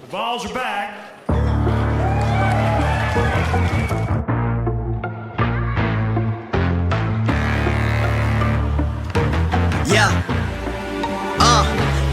The Vols are back. Yeah.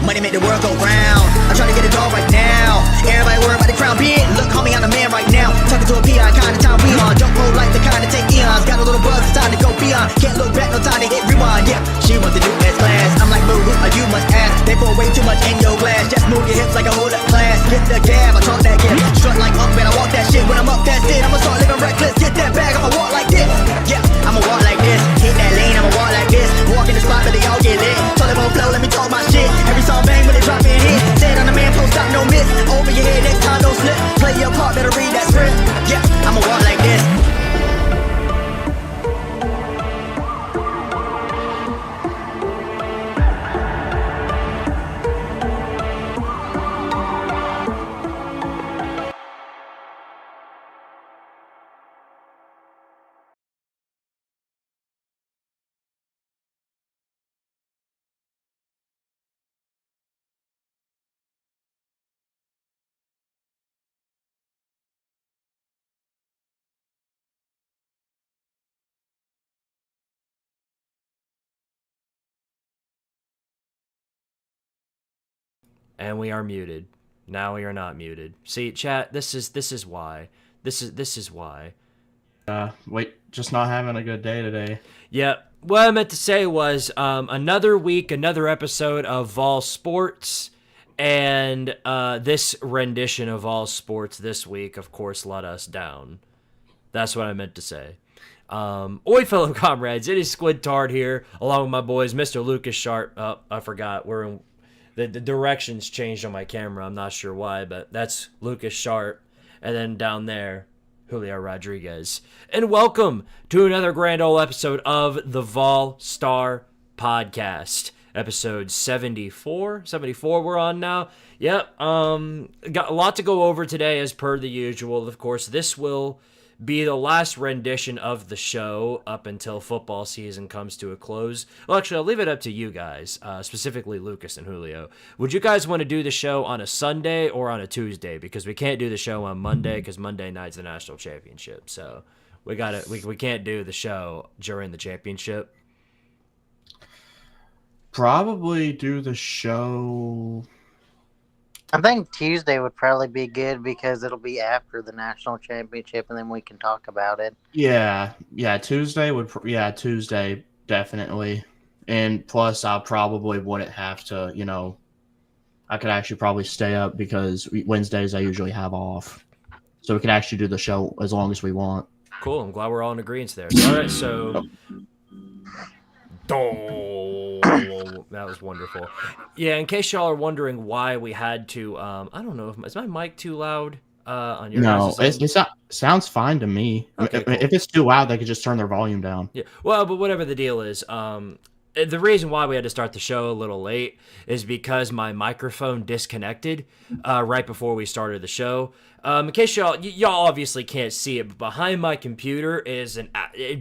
Money make the world go round. I'm trying to get it all right now. Everybody worry about the crown being. Look, homie, I'm the man right now. Talking to a peon, kind of time we on. Don't roll like the kind of take eons. Got a little buzz, it's time to go beyond. Can't look back, no time to hit rewind. Yeah, she wants to do S class. I'm like, boo, you must ask. They pour way too much in your glass. Just move your hips like a hold up class. Get the gab, I talk that gap. Strut like up and I walk that shit. When I'm up, that's it. I'ma start living reckless. Get that bag, I'ma walk like this. Yeah, I'ma walk like this. Hit that lane, I'ma walk like this. Walk in the spot, but they all get lit. Told them on flow, let me talk my shit. Every song bang when they drop in hit. Said on the man, post stop, no miss. Over your head, next time don't slip. Play your part, better read that script. Yeah, I'ma walk like this. And we are muted. Now we are not muted. See, chat, this is why. This is why. Wait, just not having a good day today. Yeah, what I meant to say was another week, another episode of Vol Sports, and this rendition of Vol Sports this week, of course, let us down. That's what I meant to say. Oi, fellow comrades, it is Squidtard here, along with my boys, Mr. Lucas Sharp. Oh, I forgot, we're in... The directions changed on my camera. I'm not sure why, but that's Lucas Sharp. And then down there, Julio Rodriguez. And welcome to another grand old episode of the Vol Star Podcast. Episode 74. 74 we're on now. Yep. Got a lot to go over today as per the usual. Of course, this will be the last rendition of the show up until football season comes to a close. Well, actually, I'll leave it up to you guys, specifically Lucas and Julio. Would you guys want to do the show on a Sunday or on a Tuesday? Because we can't do the show on Monday because Monday night's the national championship. So we can't do the show during the championship. Probably do the show. I think Tuesday would probably be good because it'll be after the national championship, and then we can talk about it. Yeah, Tuesday Tuesday definitely. And plus, I probably wouldn't have to, I could actually probably stay up because Wednesdays I usually have off, so we can actually do the show as long as we want. Cool. I'm glad we're all in agreement there. All right, so. That was wonderful. Yeah, in case y'all are wondering why we had to, I don't know, is my mic too loud on your guys'? No, it sounds fine to me. Okay, cool. If it's too loud, they could just turn their volume down. Yeah, well, but whatever the deal is, the reason why we had to start the show a little late is because my microphone disconnected right before we started the show. In case y'all obviously can't see it, but behind my computer is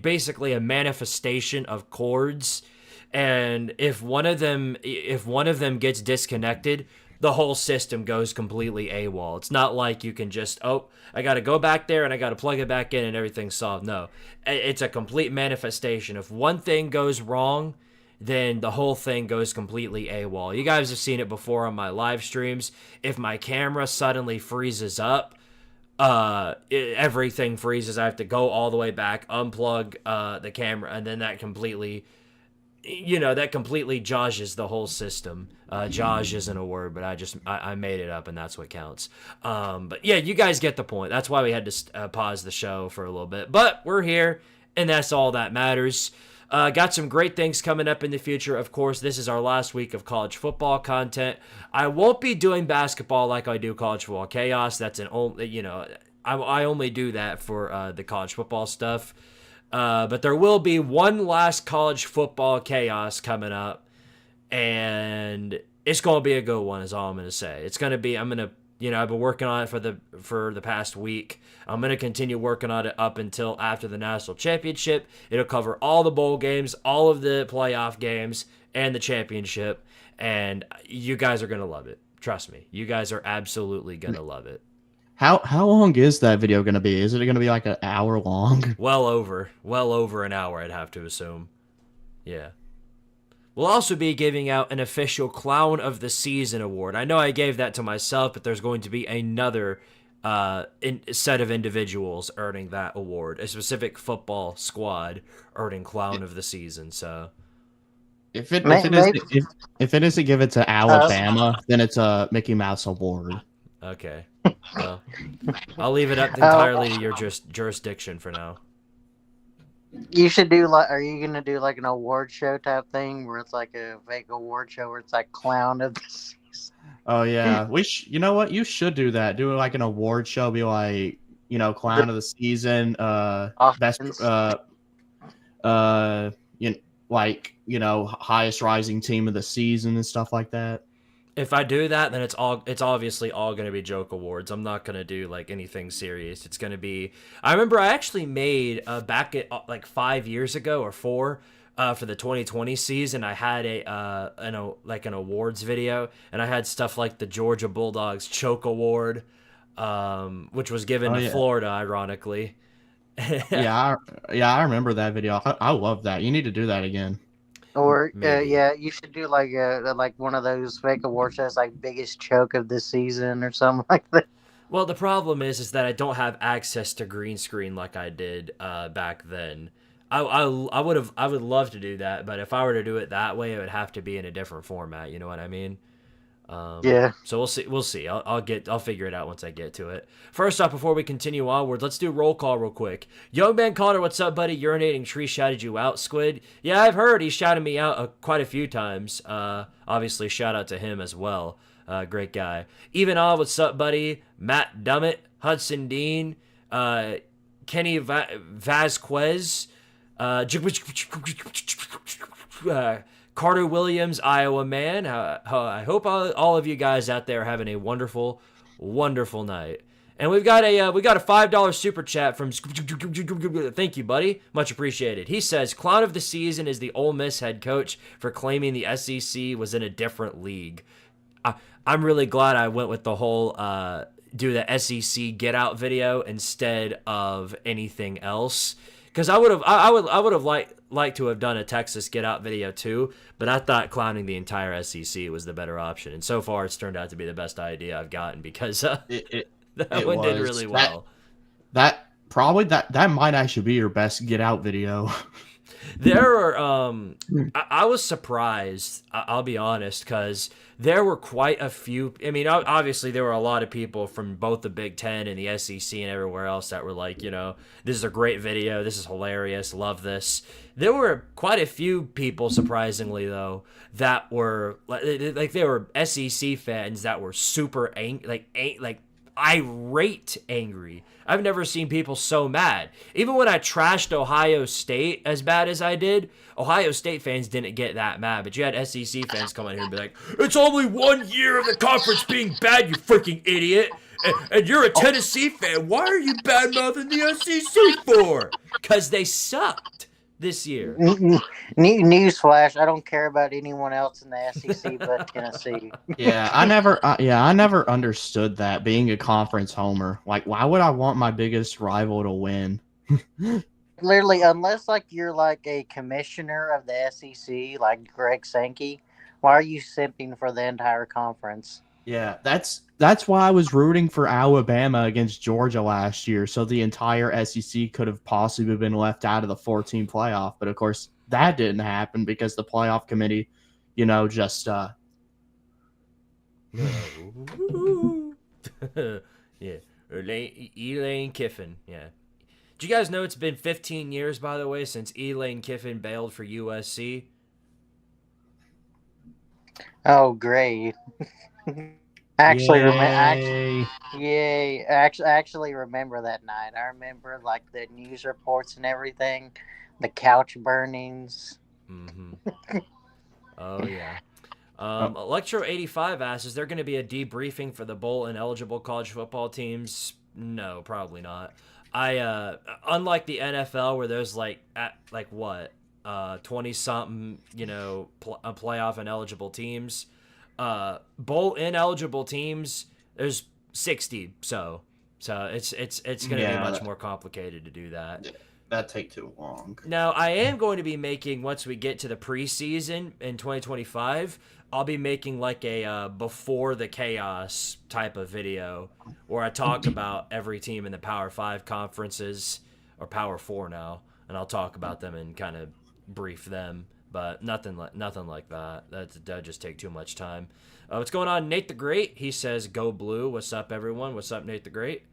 basically a manifestation of cords, and if one of them gets disconnected, the whole system goes completely AWOL. It's not like you can just, I got to go back there and I got to plug it back in and everything's solved. No, it's a complete manifestation. If one thing goes wrong, then the whole thing goes completely AWOL. You guys have seen it before on my live streams. If my camera suddenly freezes up, everything freezes. I have to go all the way back, unplug the camera, and then that completely joshes the whole system. Josh isn't a word, but I made it up, and that's what counts. But yeah, you guys get the point. That's why we had to pause the show for a little bit. But we're here, and that's all that matters. Got some great things coming up in the future. Of course, this is our last week of college football content. I won't be doing basketball like I do college football chaos. That's I only do that for the college football stuff. But there will be one last college football chaos coming up, and it's going to be a good one, is all I'm going to say. It's going to be, I've been working on it for the past week. I'm going to continue working on it up until after the national championship. It'll cover all the bowl games, all of the playoff games, and the championship, and you guys are going to love it. Trust me, you guys are absolutely gonna love it. How long is that video going to be? Is it going to be like an hour long? Well over an hour, I'd have to assume. Yeah. We'll also be giving out an official Clown of the Season award. I know I gave that to myself, but there's going to be another set of individuals earning that award, a specific football squad earning Clown of the Season. So If it isn't given to Alabama, then it's a Mickey Mouse award. okay, well, I'll leave it up entirely to your jurisdiction for now. You should do like. Are you gonna do like an award show type thing where it's like a fake award show where it's like Clown of the Season? Oh yeah, you know what? You should do that. Do like an award show. Be like, Clown of the Season, best, highest rising team of the season and stuff like that. If I do that, then it's obviously all going to be joke awards. I'm not going to do like anything serious. It's going to be. I remember I actually made back at like 5 years ago or 4 for the 2020 season. I had an awards video, and I had stuff like the Georgia Bulldogs Choke Award, which was given to Florida, ironically. I remember that video. I love that. You need to do that again. Or you should do like one of those fake award shows, like biggest choke of the season or something like that. Well, the problem is that I don't have access to green screen like I did back then. I would love to do that, but if I were to do it that way, it would have to be in a different format. You know what I mean? Yeah. So we'll see. I'll figure it out once I get to it. First off, before we continue onward, let's do roll call real quick. Young Man Connor, what's up, buddy? Urinating Tree shouted you out, Squid. Yeah, I've heard he shouted me out quite a few times. Obviously, shout out to him as well. Great guy. Even what's up, buddy? Matt Dummett, Hudson Dean, Kenny Vasquez, Carter Williams, Iowa man. I hope all of you guys out there are having a wonderful, wonderful night. And we got a $5 super chat from. Thank you, buddy. Much appreciated. He says, "Clown of the Season is the Ole Miss head coach for claiming the SEC was in a different league." I'm really glad I went with the whole do the SEC get out video instead of anything else, because I would have liked to have done a Texas get out video too, but I thought clowning the entire SEC was the better option, and so far it's turned out to be the best idea I've gotten, because that one did really well. That might actually be your best get out video. There are I was surprised, I'll be honest, because there were quite a few. I mean, obviously there were a lot of people from both the Big Ten and the SEC and everywhere else that were like, this is a great video, this is hilarious, love this. There were quite a few people, surprisingly though, that were like they were SEC fans that were super irate angry. I've never seen people so mad. Even when I trashed Ohio State as bad as I did, Ohio State fans didn't get that mad, but you had SEC fans come in here and be like, "It's only 1 year of the conference being bad, you freaking idiot. And you're a Tennessee fan. Why are you bad-mouthing the SEC for?" Because they sucked this year. Newsflash: I don't care about anyone else in the SEC but Tennessee. Yeah, I never understood that, being a conference homer. Like, why would I want my biggest rival to win? Literally, unless like you're like a commissioner of the SEC, like Greg Sankey, why are you simping for the entire conference? Yeah, that's why I was rooting for Alabama against Georgia last year, so the entire SEC could have possibly been left out of the 14 playoff. But of course, that didn't happen because the playoff committee, just yeah, Elaine Kiffin. Yeah. Did you guys know it's been 15 years, by the way, since Elaine Kiffin bailed for USC? Oh, great. Actually remember that night. I remember like the news reports and everything, the couch burnings. Mm-hmm. Oh yeah. Electro85 asks, is there going to be a debriefing for the bowl and eligible college football teams? No, probably not. Unlike the NFL where there's 20 something, playoff and eligible teams. bowl ineligible teams, there's 60. So it's going to be much more complicated to do that. That'd take too long. Now, I am going to be making, once we get to the preseason in 2025, I'll be making like a before the chaos type of video where I talk about every team in the Power 5 conferences, or Power 4 now, and I'll talk about them and kind of brief them, but nothing like that. That'd just take too much time. What's going on, Nate the Great? He says, "Go Blue." What's up, everyone? What's up, Nate the Great?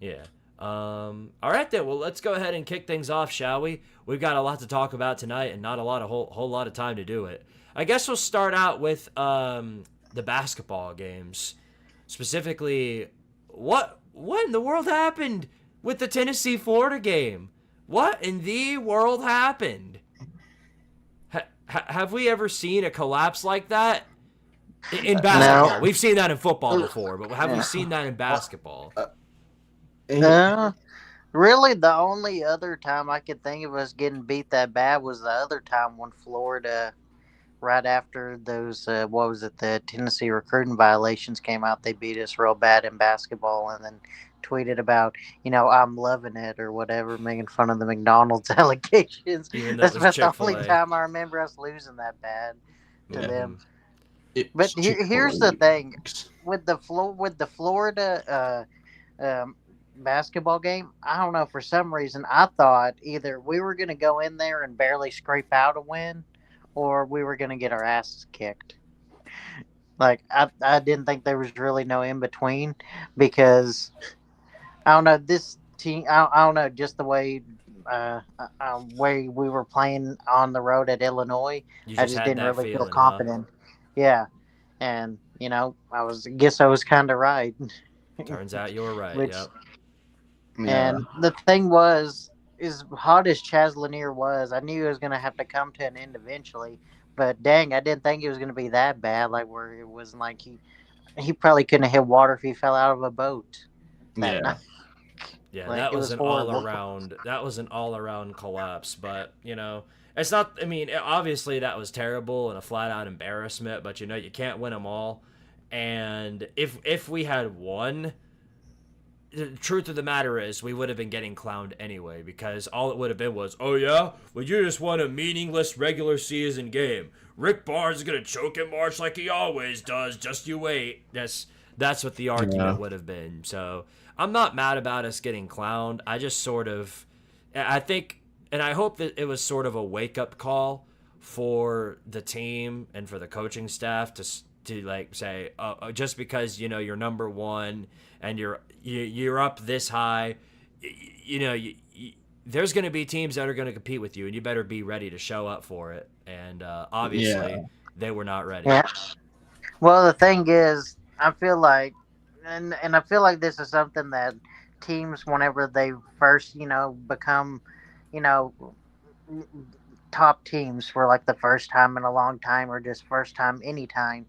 Yeah. All right then. Well, let's go ahead and kick things off, shall we? We've got a lot to talk about tonight, and not a whole lot of time to do it. I guess we'll start out with the basketball games, specifically. What in the world happened with the Tennessee-Florida game? What in the world happened? Have we ever seen a collapse like that in basketball? No. We've seen that in football before, but have we seen that in basketball? Really, the only other time I could think of us getting beat that bad was the other time when Florida, right after those, the Tennessee recruiting violations came out, they beat us real bad in basketball, and then tweeted about, I'm loving it or whatever, making fun of the McDonald's allegations. That's about the only time I remember us losing that bad to them. But here's the thing with the Florida basketball game. I don't know, for some reason I thought either we were going to go in there and barely scrape out a win, or we were going to get our asses kicked. Like I didn't think there was really no in between, because I don't know, this team. I don't know, just the way we were playing on the road at Illinois. I just didn't really feel confident. Huh? Yeah, and I guess I was kind of right. Turns out you were right. Yep. Yeah. And the thing was, as hot as Chaz Lanier was, I knew he was going to have to come to an end eventually. But dang, I didn't think it was going to be that bad. Like, where it wasn't like he probably couldn't have hit water if he fell out of a boat. Yeah, that was an all-around. That was an all-around collapse. But it's not. I mean, obviously that was terrible and a flat-out embarrassment. But you can't win them all. And if we had won, the truth of the matter is we would have been getting clowned anyway, because all it would have been was, oh yeah, well you just won a meaningless regular season game. Rick Barnes is gonna choke in March like he always does. Just you wait. That's what the argument would have been. So I'm not mad about us getting clowned. I just I think, and I hope that it was sort of a wake up call for the team and for the coaching staff to like say, just because you're number one and you're up this high, there's going to be teams that are going to compete with you, and you better be ready to show up for it. And obviously, they were not ready. Yeah. Well, the thing is, I feel like, and I feel like this is something that teams, whenever they first, become, top teams for like the first time in a long time, or just first time anytime,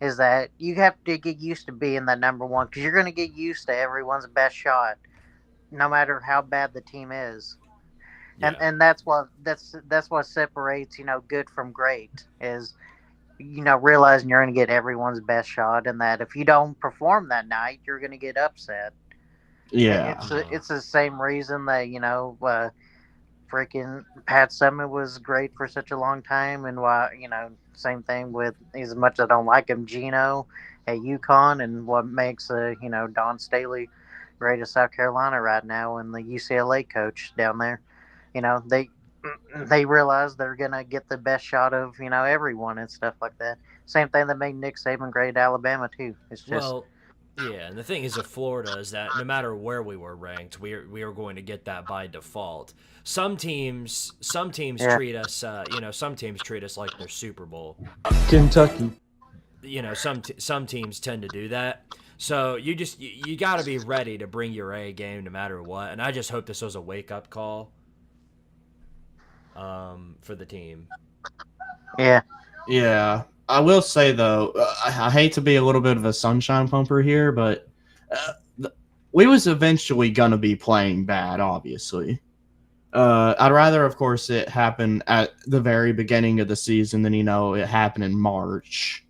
is that you have to get used to being the number one, because you're going to get used to everyone's best shot, no matter how bad the team is. Yeah. And that's what separates good from great, is realizing you're going to get everyone's best shot, and that if you don't perform that night, you're going to get upset. Yeah, it's the same reason that freaking Pat Summitt was great for such a long time, and why same thing with, as much as I don't like him, Gino at UConn, and what makes Don Staley great at South Carolina right now, and the UCLA coach down there. They realize they're gonna get the best shot of everyone and stuff like that. Same thing that made Nick Saban great at Alabama too. It's just yeah, and the thing is with Florida is that no matter where we were ranked, we are going to get that by default. Some teams treat us, some teams treat us like they're Super Bowl. Kentucky. Some teams tend to do that. So you got to be ready to bring your A game no matter what. And I just hope this was a wake up call, for the team. Yeah. Yeah. I will say, though, I hate to be a little bit of a sunshine pumper here, but we was eventually going to be playing bad, obviously. I'd rather, of course, it happen at the very beginning of the season than, it happened in March.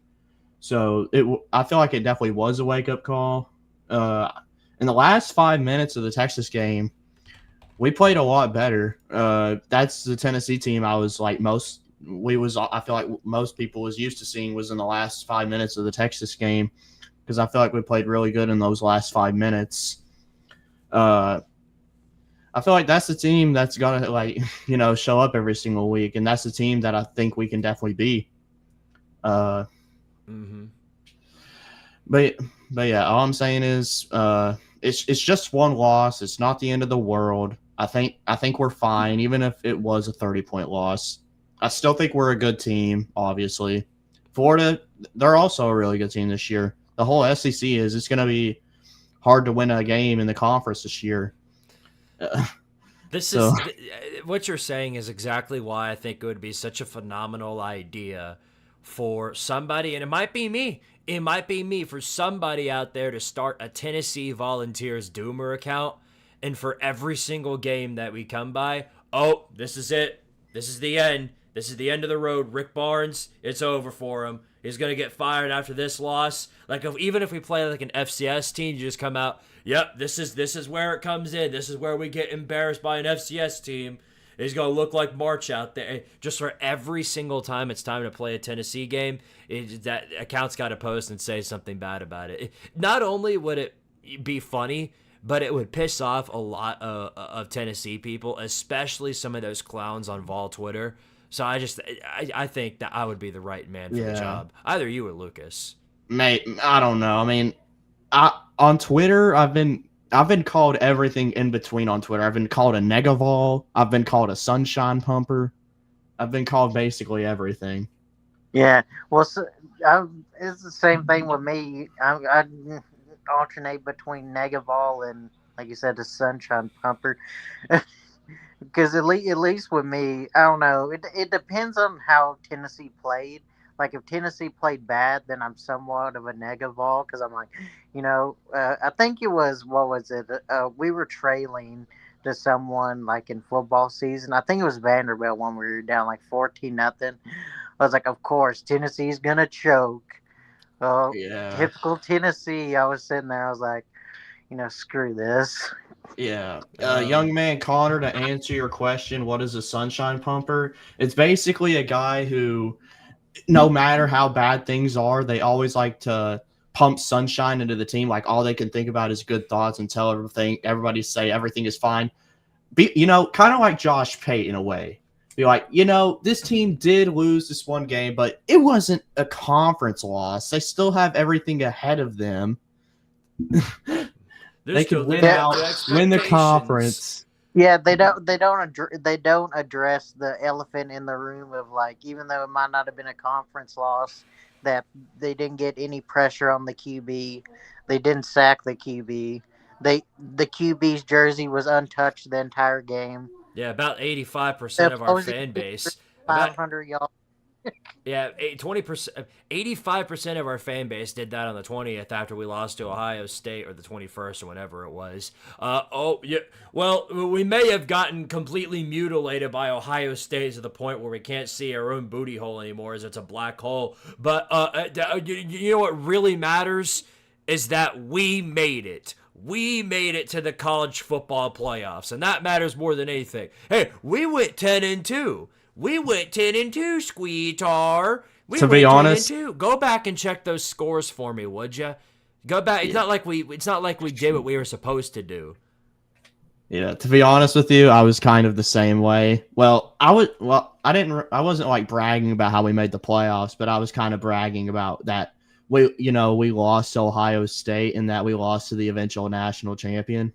So I feel like it definitely was a wake up call. In the last 5 minutes of the Texas game, we played a lot better. That's the Tennessee team I was like I feel like most people was used to seeing was in the last 5 minutes of the Texas game, because I feel like we played really good in those last 5 minutes. I feel like that's the team that's gonna show up every single week, and that's the team that I think we can definitely be. Mm-hmm. But yeah, all I'm saying is it's just one loss. It's not the end of the world. I think we're fine, even if it was a 30-point loss. I still think we're a good team, obviously. Florida, they're also a really good team this year. The whole SEC it's going to be hard to win a game in the conference this year. What you're saying is exactly why I think it would be such a phenomenal idea for somebody, and it might be me, for somebody out there to start a Tennessee Volunteers Doomer account, and for every single game that we come by, oh, this is it. This is the end. This is the end of the road. Rick Barnes, it's over for him. He's going to get fired after this loss. Like, even if we play like an FCS team, you just come out, yep, this is where it comes in. This is where we get embarrassed by an FCS team. He's going to look like March out there. Just for every single time it's time to play a Tennessee game, that account's got to post and say something bad about it. Not only would it be funny, but it would piss off a lot of Tennessee people, especially some of those clowns on Vol Twitter. So I think that I would be the right man for the job. Either you or Lucas. Mate, I don't know. I mean, on Twitter, I've been called everything in between on Twitter. I've been called a Negga. I've been called a sunshine pumper. I've been called basically everything. Yeah, well, it's the same thing with me. I alternate between Negga and, like you said, the sunshine pumper. Because at least with me, I don't know. It depends on how Tennessee played. Like, if Tennessee played bad, then I'm somewhat of a Negga because I'm like, I think it was, what was it? We were trailing to someone like in football season. I think it was Vanderbilt when we were down like 14-0. I was like, of course, Tennessee's going to choke. Oh, yeah. Typical Tennessee. I was sitting there. I was like, screw this. Yeah. Young man Connor, to answer your question, what is a sunshine pumper? It's basically a guy who, no matter how bad things are, they always like to pump sunshine into the team. Like, all they can think about is good thoughts and tell everybody say everything is fine. Kind of like Josh Pate in a way. Be like, this team did lose this one game, but it wasn't a conference loss. They still have everything ahead of them. They can win the conference. Yeah, they don't address the elephant in the room of, like, even though it might not have been a conference loss, that they didn't get any pressure on the QB. They didn't sack the QB. The QB's jersey was untouched the entire game. Yeah, about 85% of our fan base. 500 yards. Yeah, 20%, 85% of our fan base did that on the 20th after we lost to Ohio State, or the 21st, or whenever it was. Well, we may have gotten completely mutilated by Ohio State to the point where we can't see our own booty hole anymore, as it's a black hole. But you know what really matters is that we made it. We made it to the college football playoffs, and that matters more than anything. Hey, we went 10-2. We went 10-2, Squidtard. To be honest, go back and check those scores for me, would you? Go back. It's not like we did what we were supposed to do. Yeah, to be honest with you, I was kind of the same way. I wasn't like bragging about how we made the playoffs, but I was kind of bragging about that we lost to Ohio State and that we lost to the eventual national champion.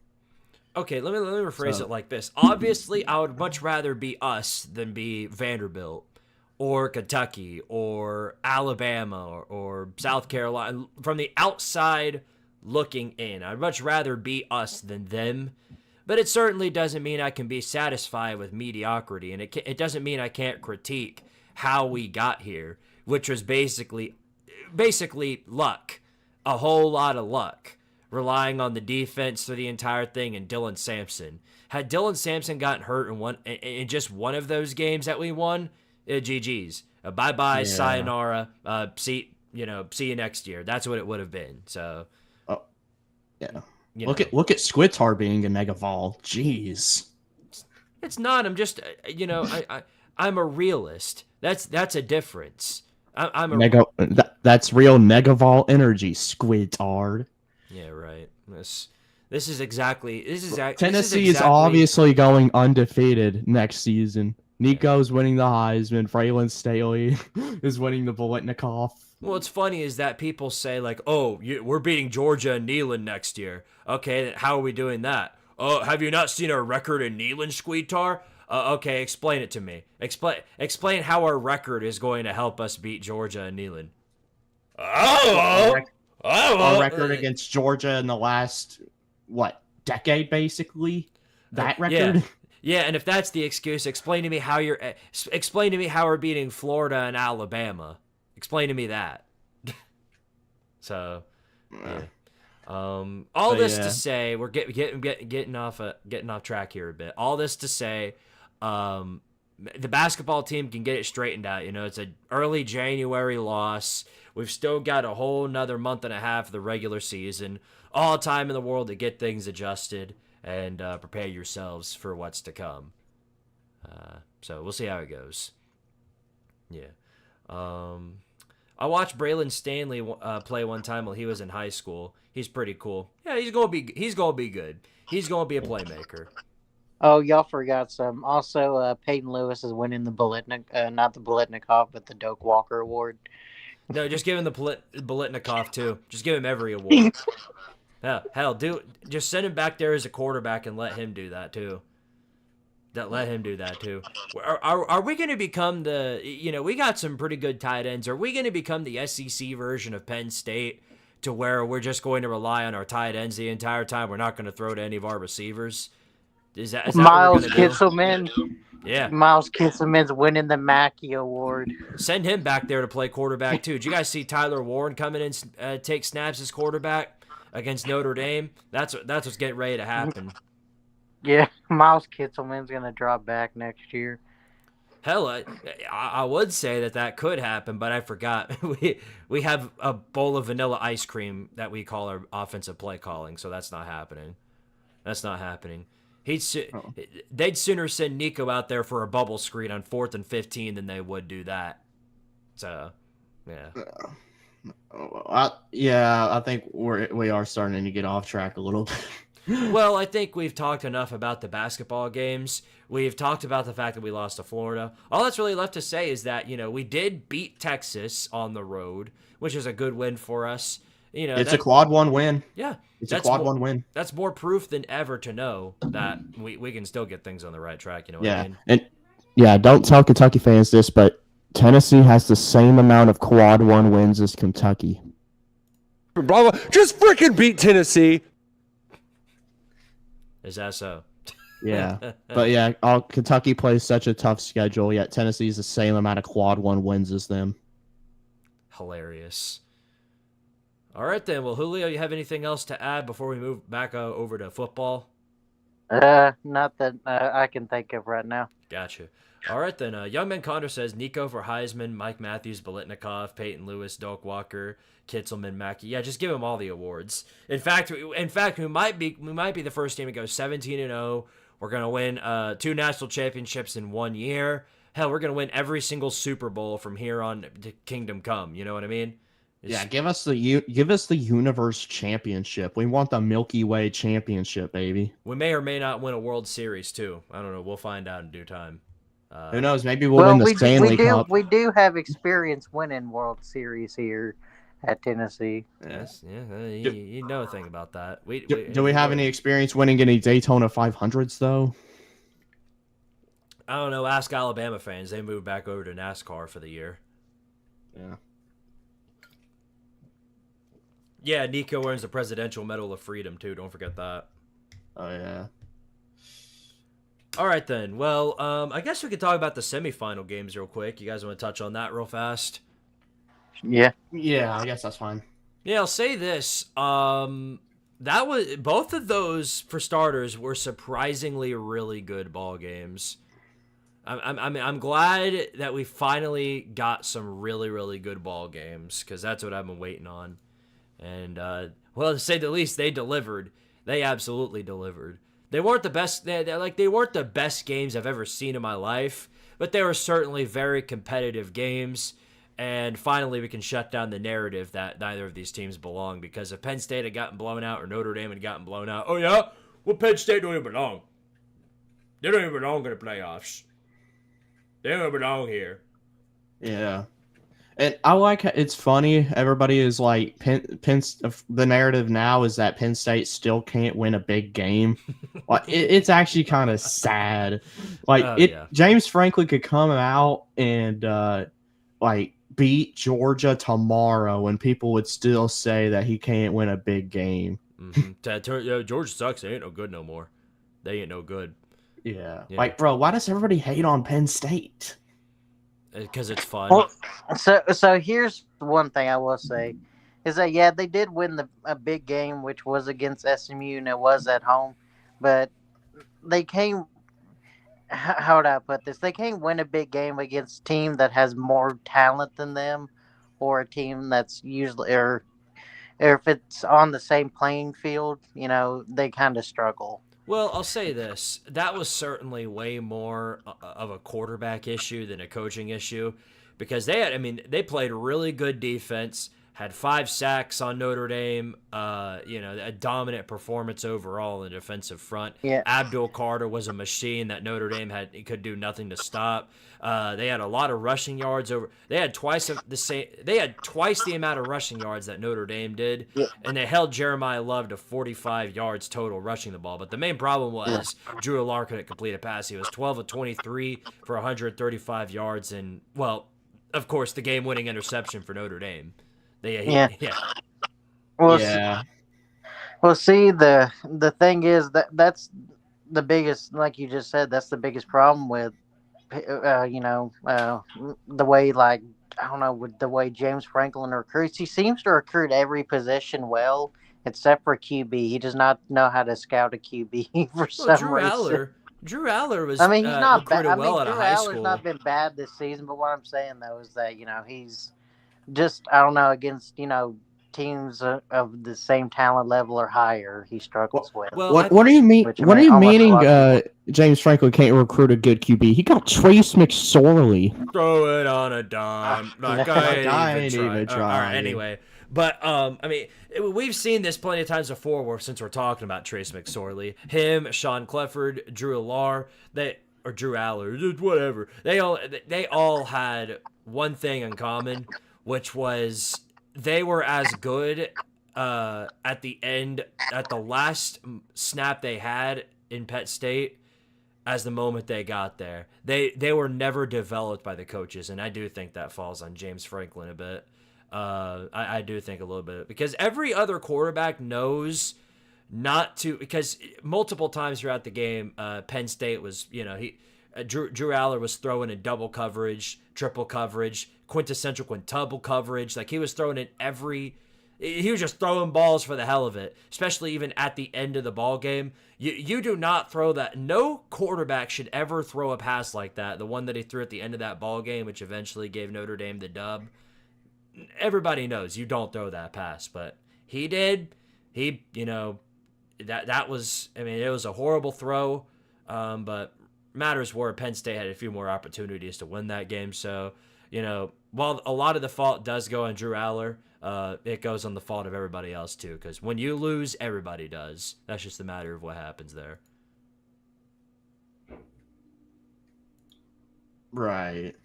Okay, let me rephrase it like this. Obviously, I would much rather be us than be Vanderbilt or Kentucky or Alabama or South Carolina. From the outside looking in, I'd much rather be us than them. But it certainly doesn't mean I can be satisfied with mediocrity, and it doesn't mean I can't critique how we got here, which was basically luck, a whole lot of luck. Relying on the defense for the entire thing, and Dylan Sampson. Had Dylan Sampson gotten hurt in just one of those games that we won, GG's. Bye-bye, sayonara. See see you next year. That's what it would have been. So, Oh, yeah. Look at Squidtard being a Negga Vol. Jeez. It's not. I'm just, I'm a realist. That's a difference. I'm a That's real Negga Vol energy, Squidtard. Yeah, right. This is exactly Tennessee is obviously going undefeated next season. Nico's winning the Heisman. Braylon Staley is winning the Bolitnikov. Well, what's funny is that people say like, "Oh, we're beating Georgia and Neyland next year." Okay, then how are we doing that? Oh, have you not seen our record in Neyland, Squidtard? Okay, explain it to me. Explain how our record is going to help us beat Georgia and Neyland. Our record against Georgia in the last decade, basically. That record. Yeah, and if that's the excuse, explain to me how we're beating Florida and Alabama. Explain to me that. So, yeah. All this to say, we're getting off track here a bit. All this to say, the basketball team can get it straightened out. It's an early January loss. We've still got a whole another month and a half of the regular season. All time in the world to get things adjusted and prepare yourselves for what's to come. So we'll see how it goes. Yeah. I watched Braylon Stanley play one time while he was in high school. He's pretty cool. Yeah, he's gonna be good. He's gonna be a playmaker. Oh, y'all forgot some. Also, Peyton Lewis is winning the not the Bolitnikov, but the Doak Walker Award. No, just give him the Bolitnikov too. Just give him every award. Hell, just send him back there as a quarterback and let him do that too. Let him do that too. Are we going to become we got some pretty good tight ends. Are we going to become the SEC version of Penn State to where we're just going to rely on our tight ends the entire time? We're not going to throw to any of our receivers. Is that Miles Kitselman? Yeah. Miles Kitselman's winning the Mackey Award. Send him back there to play quarterback too. Did you guys see Tyler Warren coming in and take snaps as quarterback against Notre Dame? That's what's getting ready to happen. Yeah, Miles Kitselman's going to drop back next year. Hell, I would say that could happen, but I forgot. We have a bowl of vanilla ice cream that we call our offensive play calling, so that's not happening. They'd sooner send Nico out there for a bubble screen on 4th and 15 than they would do that. So, yeah. I think we are starting to get off track a little bit. Well, I think we've talked enough about the basketball games. We've talked about the fact that we lost to Florida. All that's really left to say is that, we did beat Texas on the road, which is a good win for us. It's a quad one win. Yeah. It's a quad one win. That's more proof than ever to know that we can still get things on the right track, what I mean? And don't tell Kentucky fans this, but Tennessee has the same amount of quad one wins as Kentucky. Blah, blah. Just freaking beat Tennessee. Is that so? Yeah. But Kentucky plays such a tough schedule, yet Tennessee's the same amount of quad one wins as them. Hilarious. All right, then. Well, Julio, you have anything else to add before we move back over to football? Not that I can think of right now. Gotcha. All right, then. Young Man Condor says Nico for Heisman, Mike Matthews, Bolitnikov, Peyton Lewis, Doak Walker, Kitselman, Mackey. Yeah, just give them all the awards. In fact, we might be the first team to go 17-0. We're gonna win 2 national championships in 1 year. Hell, we're gonna win every single Super Bowl from here on to Kingdom Come. You know what I mean? Give us the Universe Championship. We want the Milky Way Championship, baby. We may or may not win a World Series too. I don't know. We'll find out in due time. Who knows? Maybe we'll win the Stanley Cup. We do have experience winning World Series here at Tennessee. Yes, yeah, you know a thing about that. Do we have any experience winning any Daytona 500s though? I don't know. Ask Alabama fans. They moved back over to NASCAR for the year. Yeah. Yeah, Nico earns the Presidential Medal of Freedom too. Don't forget that. Oh yeah. All right then. Well, I guess we could talk about the semifinal games real quick. You guys want to touch on that real fast? Yeah. Yeah, I guess that's fine. Yeah, I'll say this. That was both of those, for starters, were surprisingly really good ball games. I'm glad that we finally got some really, really good ball games, because that's what I've been waiting on. And well, to say the least, they delivered. They absolutely delivered. They weren't the best. They weren't the best games I've ever seen in my life, but they were certainly very competitive games. And finally, we can shut down the narrative that neither of these teams belong, because if Penn State had gotten blown out or Notre Dame had gotten blown out, oh yeah, well, Penn State don't even belong. They don't even belong in the playoffs. They don't belong here. Yeah. And I like it's funny. Everybody is like, the narrative now is that Penn State still can't win a big game. Like, it's actually kind of sad. Like, Yeah. James Franklin could come out and like beat Georgia tomorrow, and people would still say that he can't win a big game. Georgia sucks. They ain't no good no more. They ain't no good. Yeah. Like, bro, why does everybody hate on Penn State? Because it's fun. Well, so here's one thing I will say is that, yeah, they did win a big game, which was against SMU, and it was at home. But they came, how would I put this? They can't win a big game against a team that has more talent than them, or a team that's usually, or if it's on the same playing field, they kind of struggle. Well, I'll say this. That was certainly way more of a quarterback issue than a coaching issue, because they played really good defense, had 5 sacks on Notre Dame, a dominant performance overall in the defensive front. Yeah. Abdul Carter was a machine that Notre Dame could do nothing to stop. They had a lot of rushing yards They had twice the amount of rushing yards that Notre Dame did, and they held Jeremiah Love to 45 yards total rushing the ball. But the main problem was Juilo couldn't complete a pass. He was 12 of 23 for 135 yards, and, well, of course, the game-winning interception for Notre Dame. Well, yeah. Well, see, the thing is that's the biggest, like you just said, that's the biggest problem with, the way, like, I don't know, with the way James Franklin recruits. He seems to recruit every position well, except for QB. He does not know how to scout a QB for some reason. Drew Aller was. I mean, he's not bad. recruited well out of Drew high Aller's school. not been bad this season, but what I'm saying though is that he's just, I don't know, against teams of the same talent level or higher, he struggles with. Well, What do you mean? What are you meaning? James Franklin can't recruit a good QB. He got Trace McSorley. Throw it on a dime. I ain't even try. All right, anyway. But, we've seen this plenty of times before, since we're talking about Trace McSorley. Him, Sean Clifford, Drew Aller, or Drew Aller, whatever. They all had one thing in common, which was they were as good at the last snap they had in Penn State as the moment they got there. They were never developed by the coaches, and I do think that falls on James Franklin a bit. I do think a little bit, because every other quarterback knows not to, because multiple times throughout the game, Penn State was, Drew Aller was throwing in double coverage, triple coverage, quintessential quintuple coverage. Like, he was throwing in he was just throwing balls for the hell of it, especially even at the end of the ball game. You do not throw that. No quarterback should ever throw a pass like that. The one that he threw at the end of that ball game, which eventually gave Notre Dame the dub. Everybody knows you don't throw that pass, but he did. That was, it was a horrible throw, but matters were Penn State had a few more opportunities to win that game. So, while a lot of the fault does go on Drew Aller, it goes on the fault of everybody else too, because when you lose, everybody does. That's just a matter of what happens there. Right.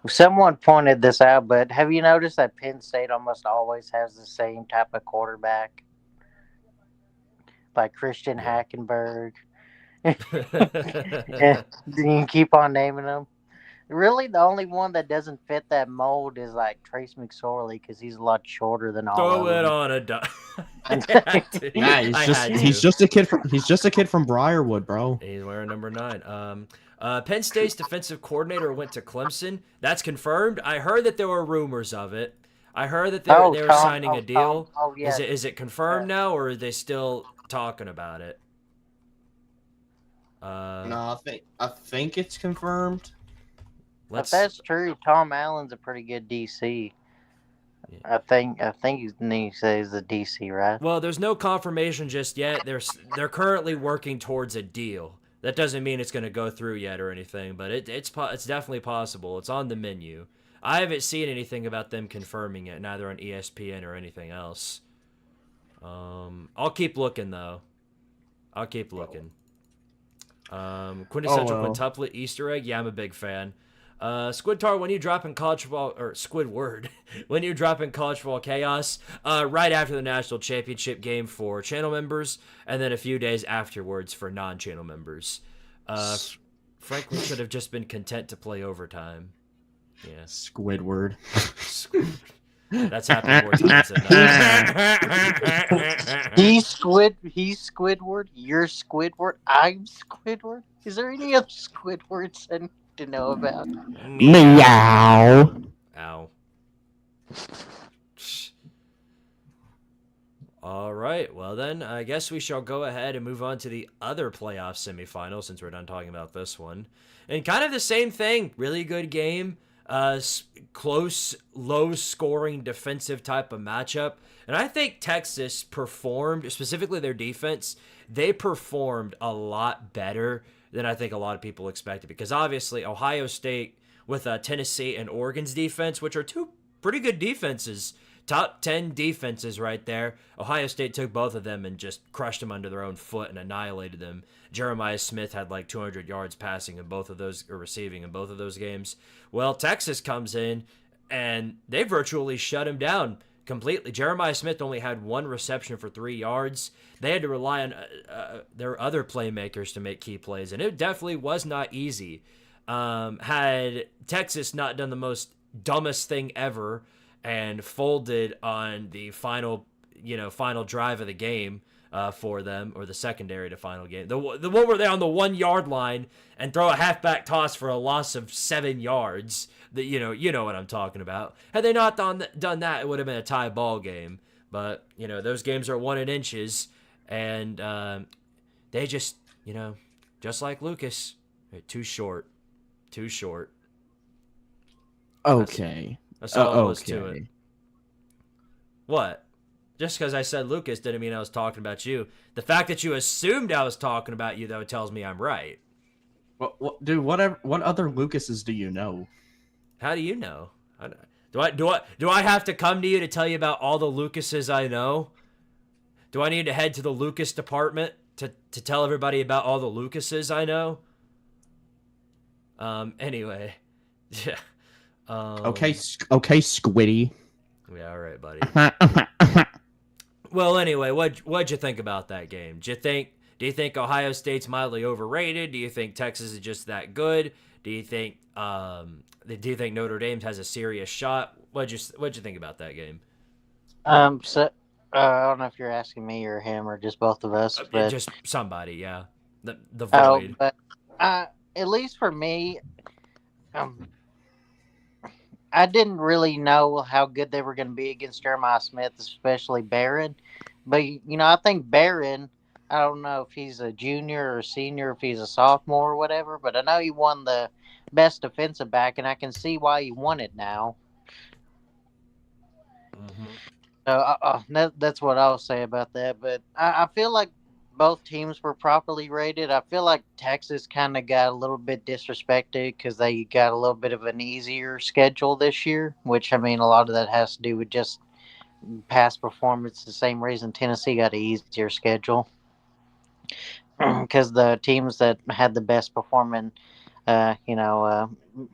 Someone pointed this out, but have you noticed that Penn State almost always has the same type of quarterback? Like Christian Hackenberg. And you can keep on naming them. Really, the only one that doesn't fit that mold is like Trace McSorley, because he's a lot shorter than all of them. Throw it on a dime. He's just a kid from Briarwood, bro. He's wearing number 9. Penn State's defensive coordinator went to Clemson. That's confirmed. I heard that there were rumors of it. I heard that they were signing a deal. Yeah. Is it confirmed now, or are they still talking about it? No, I think it's confirmed. If that's true, Tom Allen's a pretty good DC. Yeah. I think he says the DC, right? Well, there's no confirmation just yet. They're currently working towards a deal. That doesn't mean it's going to go through yet or anything, but it's definitely possible. It's on the menu. I haven't seen anything about them confirming it, neither on ESPN or anything else. I'll keep looking though. I'll keep looking. Quintessential quintuplet Easter egg. Yeah, I'm a big fan. Squidtard, when you drop in college football, or Squidward, when you drop in college football chaos, right after the national championship game for channel members, and then a few days afterwards for non-channel members. Franklin should have just been content to play overtime. Yeah. Squidward. That's happened more times than not. He's Squidward. You're Squidward. I'm Squidward. Is there any other Squidwards I need to know about? Meow. Ow. All right. Well, then, I guess we shall go ahead and move on to the other playoff semifinal since we're done talking about this one. And kind of the same thing. Really good game. Close, low-scoring defensive type of matchup. And I think Texas performed, specifically their defense, they performed a lot better than I think a lot of people expected. Because obviously, Ohio State with Tennessee and Oregon's defense, which are two pretty good defenses, top 10 defenses right there. Ohio State took both of them and just crushed them under their own foot and annihilated them. Jeremiah Smith had like 200 yards passing in both of those, or receiving in both of those games. Well, Texas comes in and they virtually shut him down completely. Jeremiah Smith only had one reception for 3 yards. They had to rely on their other playmakers to make key plays, and it definitely was not easy. Had Texas not done the most dumbest thing ever and folded on the final drive of the game for them, or the secondary to final game, the one where they're on the 1 yard line and throw a halfback toss for a loss of 7 yards. That you know what I'm talking about. Had they not done that, it would have been a tie ball game. But those games are won in inches, and they just just like Lucas, they're too short. Okay. That's all there was to it. What? Just because I said Lucas didn't mean I was talking about you. The fact that you assumed I was talking about you, though, tells me I'm right. Dude, what other Lucases do you know? How do you know? Do I have to come to you to tell you about all the Lucases I know? Do I need to head to the Lucas department to tell everybody about all the Lucases I know? Anyway. Yeah. Okay, Squiddy. Yeah, all right, buddy. Well, anyway, what'd you think about that game? Do you think Ohio State's mildly overrated? Do you think Texas is just that good? Do you think Notre Dame has a serious shot? What'd you think about that game? So I don't know if you're asking me or him or just both of us, but just somebody, yeah. The void. But at least for me, I didn't really know how good they were going to be against Jeremiah Smith, especially Barron. But, I think Barron, I don't know if he's a junior or a senior, if he's a sophomore or whatever, but I know he won the best defensive back, and I can see why he won it now. Mm-hmm. So that's what I'll say about that. But I feel like both teams were properly rated. I feel like Texas kind of got a little bit disrespected because they got a little bit of an easier schedule this year, which, a lot of that has to do with just past performance. The same reason Tennessee got an easier schedule, because the teams that had the best performing, what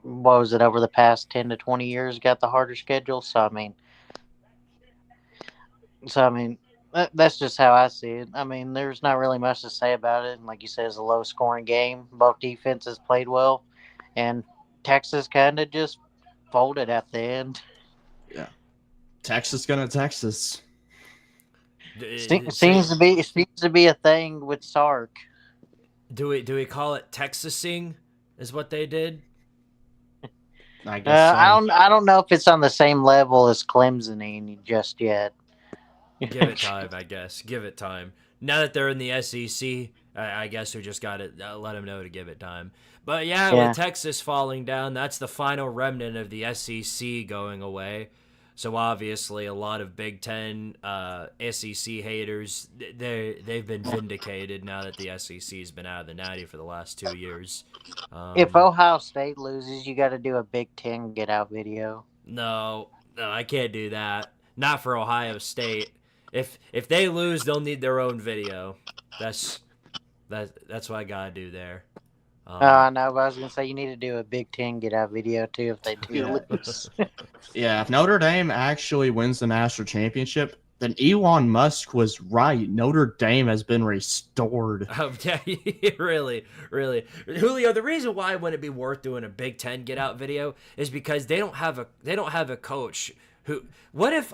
was it, over the past 10 to 20 years got the harder schedule. So, that's just how I see it. There's not really much to say about it. And like you said, it's a low-scoring game. Both defenses played well, and Texas kind of just folded at the end. Yeah, Texas gonna Texas. Seems to be a thing with Sark. Do we call it Texasing? Is what they did? I guess so. I don't know if it's on the same level as Clemsoning just yet. Give it time, I guess. Give it time. Now that they're in the SEC, I guess we just got to let them know to give it time. But yeah, Yeah. with Texas falling down, that's the final remnant of the SEC going away. So obviously, a lot of Big Ten, SEC haters, they've been vindicated now that the SEC's been out of the Natty for the last 2 years. If Ohio State loses, you got to do a Big Ten get out video. No, I can't do that. Not for Ohio State. If they lose, they'll need their own video. That's what I gotta do there. I know, but I was gonna say you need to do a Big Ten get out video too if they do lose. Yeah, if Notre Dame actually wins the national championship, then Elon Musk was right. Notre Dame has been restored. Oh, yeah, really. Julio, the reason why wouldn't it be worth doing a Big Ten get out video is because they don't have a coach who. What if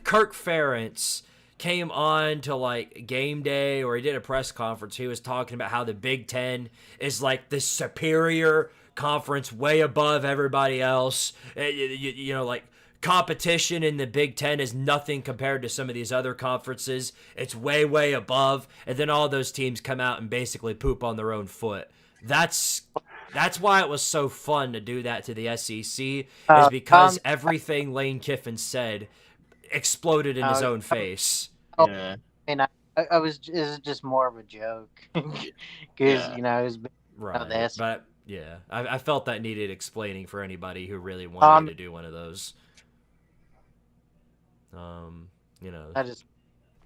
Kirk Ferentz came on to like game day or he did a press conference? He was talking about how the Big Ten is like the superior conference, way above everybody else. You know, like. Competition in the Big Ten is nothing compared to some of these other conferences. It's way, way above. And then all those teams come out and basically poop on their own foot. That's why it was so fun to do that to the SEC, is because everything Lane Kiffin said exploded in his own face. Yeah. And I was it was just more of a joke because you know it was right. But yeah, I felt that needed explaining for anybody who really wanted me to do one of those. You know, I just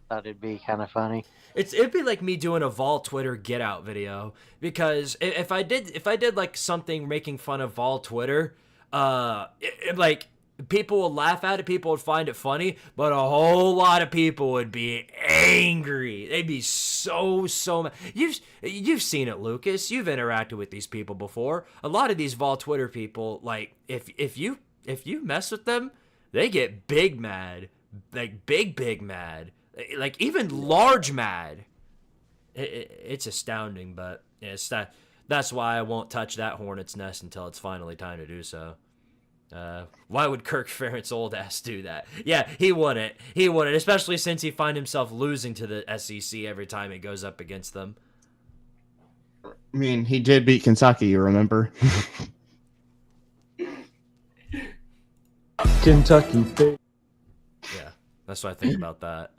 thought it'd be kind of funny. It'd be like me doing a Vol Twitter get out video, because if I did like something making fun of Vol Twitter, like people would laugh at it, people would find it funny, but a whole lot of people would be angry. They'd be so mad. You've seen it, Lucas. You've interacted with these people before. A lot of these Vol Twitter people, like if you mess with them, they get big mad, like big mad, like even large mad. It's astounding, but that's why I won't touch that hornet's nest until it's finally time to do so. Why would Kirk Ferentz old ass do that? Yeah, he wouldn't, especially since he finds himself losing to the SEC every time he goes up against them. I mean, he did beat Kentucky, you remember? Kentucky. Yeah, that's what I think about that.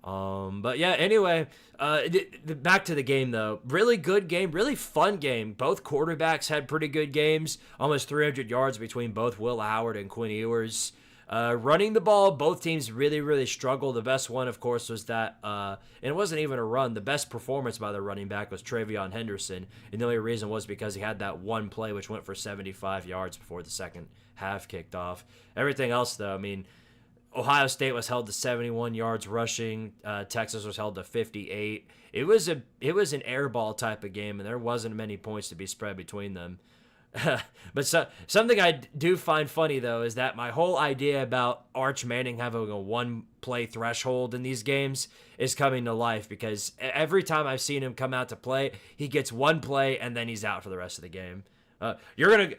But yeah, anyway, back to the game though. Really good game, really fun game. Both quarterbacks had pretty good games. Almost 300 yards between both Will Howard and Quinn Ewers. Running the ball, both teams really struggled. The best one, of course, was that, and it wasn't even a run. The best performance by the running back was Travion Henderson, and the only reason was because he had that one play which went for 75 yards before the second half kicked off. Everything else, though, I mean, Ohio State was held to 71 yards rushing. Texas was held to 58. It was an airball type of game, and there wasn't many points to be spread between them. But something I do find funny, though, is that my whole idea about Arch Manning having a one-play threshold in these games is coming to life, because every time I've seen him come out to play, he gets one play, and then he's out for the rest of the game. And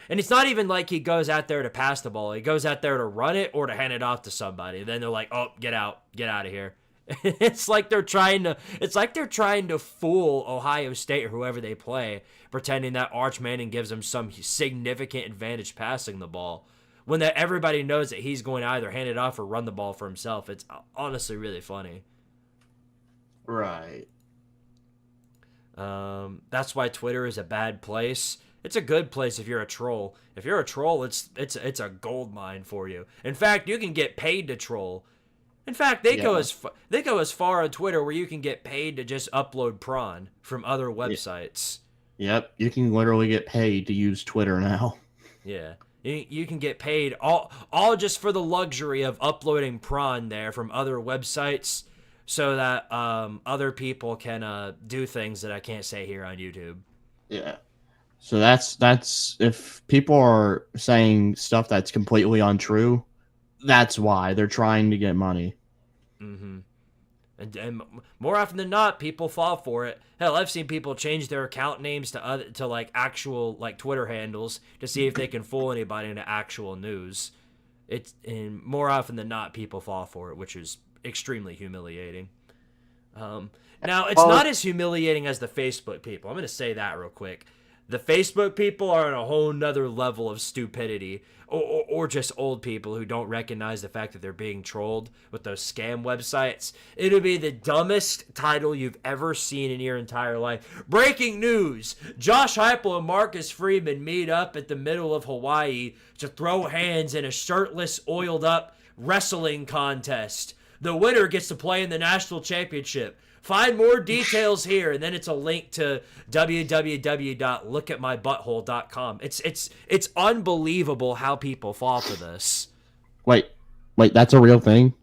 it's not even like he goes out there to pass the ball. He goes out there to run it or to hand it off to somebody. And then they're like, "Oh, get out of here." It's like they're trying to fool Ohio State or whoever they play, pretending that Arch Manning gives them some significant advantage passing the ball, when that everybody knows that he's going to either hand it off or run the ball for himself. It's honestly really funny. Right. That's why Twitter is a bad place. It's a good place if you're a troll. If you're a troll, it's a gold mine for you. In fact, you can get paid to troll. In fact, they go as far on Twitter where you can get paid to just upload prawn from other websites. Yep, you can literally get paid to use Twitter now. Yeah, you can get paid all just for the luxury of uploading prawn there from other websites, so that other people can do things that I can't say here on YouTube. Yeah. So that's if people are saying stuff that's completely untrue, that's why they're trying to get money. Mm-hmm. And more often than not, people fall for it. Hell, I've seen people change their account names to like actual like Twitter handles to see if they can fool anybody into actual news. And more often than not, people fall for it, which is extremely humiliating. Now, it's not as humiliating as the Facebook people. I'm going to say that real quick. The Facebook people are on a whole nother level of stupidity, or just old people who don't recognize the fact that they're being trolled with those scam websites. It'll be the dumbest title you've ever seen in your entire life. Breaking news! Josh Heupel and Marcus Freeman meet up at the middle of Hawaii to throw hands in a shirtless, oiled-up wrestling contest. The winner gets to play in the national championship. Find more details here, and then it's a link to www.lookatmybutthole.com. It's unbelievable how people fall for this. Wait, that's a real thing?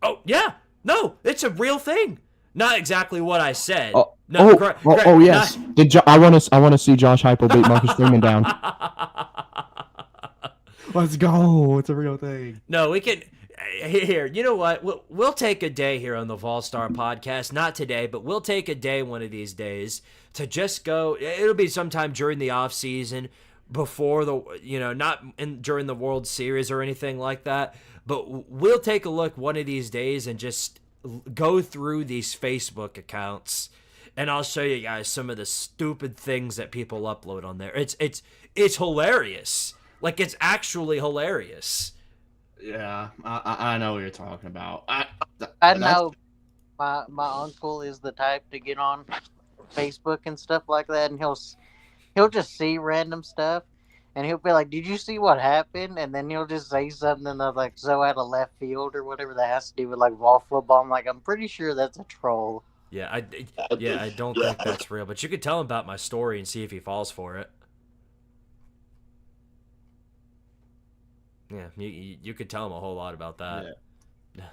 Oh yeah, no, it's a real thing. Not exactly what I said. Yes. I want to see Josh Heupel beat Marcus Freeman down. Let's go. It's a real thing. No, we can. Here, you know what? We'll take a day here on the Vol-Star podcast. Not today, but we'll take a day one of these days to just go. It'll be sometime during the off season, before during the World Series or anything like that. But we'll take a look one of these days and just go through these Facebook accounts, and I'll show you guys some of the stupid things that people upload on there. It's hilarious. Like, it's actually hilarious. Yeah, I know what you're talking about. I know my uncle is the type to get on Facebook and stuff like that, and he'll just see random stuff, and he'll be like, "Did you see what happened?" And then he'll just say something that's like so out of left field or whatever that has to do with like ball football. I'm like, I'm pretty sure that's a troll. Yeah, I don't think that's real, but you could tell him about my story and see if he falls for it. Yeah, you could tell him a whole lot about that. Yeah.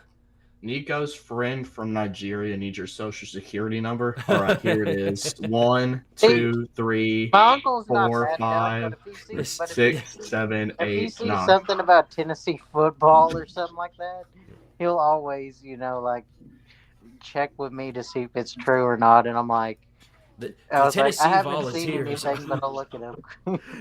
Nico's friend from Nigeria needs your social security number. All right, here it is. 1, 2, 3, My uncle's 4, not 5, 6, 7, 8, 9. If he sees something about Tennessee football or something like that, he'll always, check with me to see if it's true or not. And I'm like, The I Tennessee haven't seen Volunteers. anything, but I'll look at him.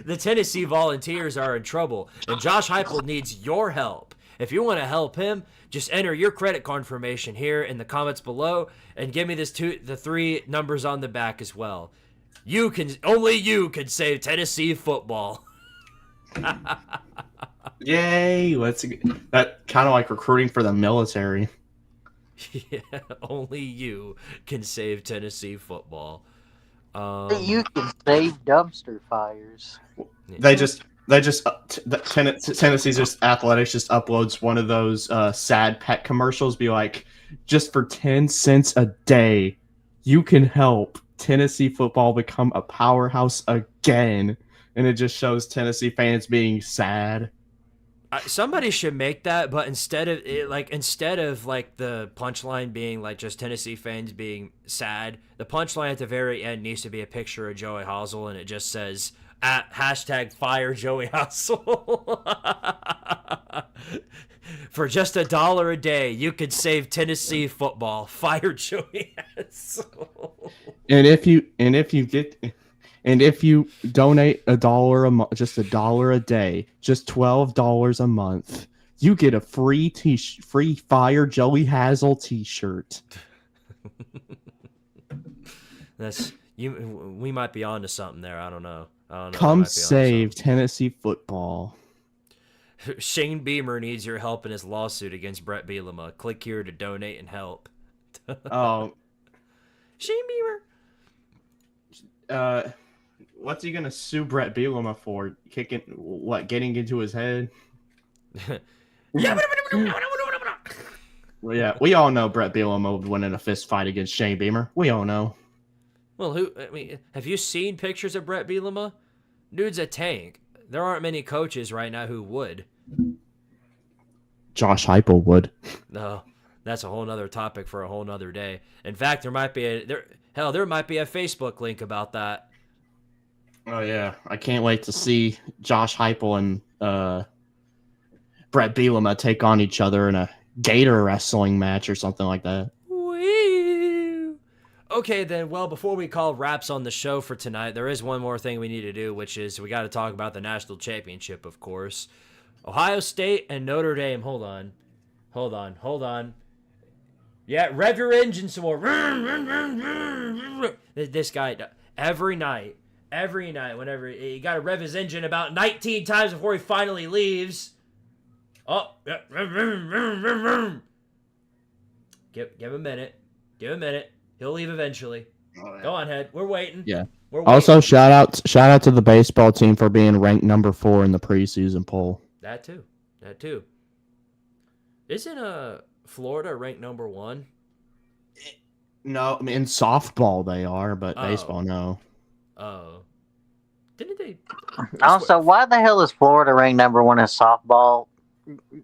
The Tennessee Volunteers are in trouble, and Josh Heupel needs your help. If you want to help him, just enter your credit card information here in the comments below, and give me the 3 numbers on the back as well. Only you can save Tennessee football. Yay! That kind of like recruiting for the military. Yeah, only you can save Tennessee football. You can save dumpster fires. Tennessee's just athletics just uploads one of those sad pet commercials. Be like, just for 10 cents a day, you can help Tennessee football become a powerhouse again. And it just shows Tennessee fans being sad. Somebody should make that, but instead of the punchline being like just Tennessee fans being sad, the punchline at the very end needs to be a picture of Joey Hazel, and it just says #fire Joey Hazel. For just $1 a day, you could save Tennessee football. Fire Joey Hazel. And if you donate $1 a month, just $1 a day, just $12 a month, you get a free Fire Joey Hazel T-shirt. We might be onto something there. I don't know. Come save Tennessee football. Shane Beamer needs your help in his lawsuit against Brett Bielema. Click here to donate and help. Oh, Shane Beamer. What's he gonna sue Brett Bielema for? Getting into his head? Well, yeah, we all know Brett Bielema would win in a fist fight against Shane Beamer. We all know. Well, have you seen pictures of Brett Bielema? Dude's a tank. There aren't many coaches right now who would. Josh Heupel would. No, that's a whole nother topic for a whole nother day. In fact, there might be a Facebook link about that. Oh yeah, I can't wait to see Josh Heupel and Brett Bielema take on each other in a gator wrestling match or something like that. Woo! Okay, then, well, before we call wraps on the show for tonight, there is one more thing we need to do, which is we got to talk about the national championship, of course. Ohio State and Notre Dame. Hold on. Yeah, rev your engine some more. This guy, every night, whenever he got to rev his engine about 19 times before he finally leaves. Oh, give him a minute. He'll leave eventually. Oh, yeah. Go on, Head. We're waiting. Yeah. We're waiting. Also, shout out to the baseball team for being ranked number 4 in the preseason poll. That too. Isn't Florida ranked number 1? No, I mean, in softball they are, but baseball, no. Oh. Didn't they? Also, why the hell is Florida ranked number 1 in softball?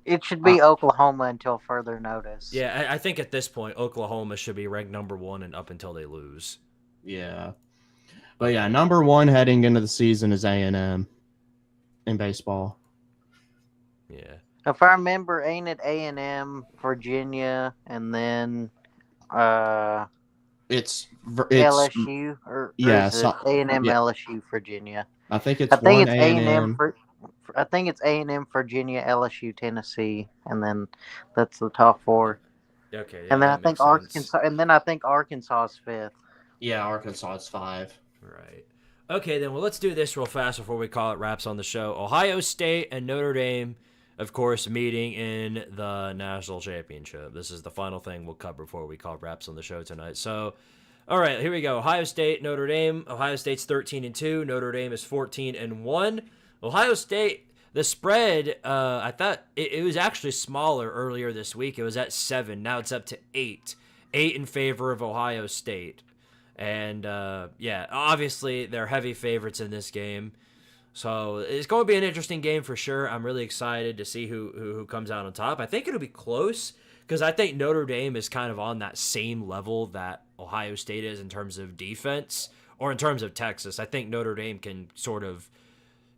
It should be Oklahoma until further notice. Yeah, I think at this point, Oklahoma should be ranked number 1 and up until they lose. Yeah. But yeah, number 1 heading into the season is A&M in baseball. Yeah. If I remember, ain't it A&M, Virginia, and then It's LSU? Or yeah, is it A&M, yeah. LSU, Virginia? I think it's I think one it's A&M. A&M. I think it's A&M, Virginia, LSU, Tennessee, and then that's the top 4. Okay. Yeah, and then I that think makes sense. Arkansas, and then I think Arkansas is 5th. Yeah, Arkansas is 5. Right. Okay, then, well, let's do this real fast before we call it wraps on the show. Ohio State and Notre Dame, of course, meeting in the national championship. This is the final thing we'll cover before we call wraps on the show tonight. So, all right, here we go. Ohio State, Notre Dame. Ohio State's 13-2. Notre Dame is 14-1. Ohio State, the spread, I thought it was actually smaller earlier this week. It was at 7. Now it's up to 8. 8 in favor of Ohio State. And, yeah, obviously they're heavy favorites in this game. So it's going to be an interesting game for sure. I'm really excited to see who comes out on top. I think it'll be close because I think Notre Dame is kind of on that same level that Ohio State is in terms of defense or in terms of Texas. I think Notre Dame can sort of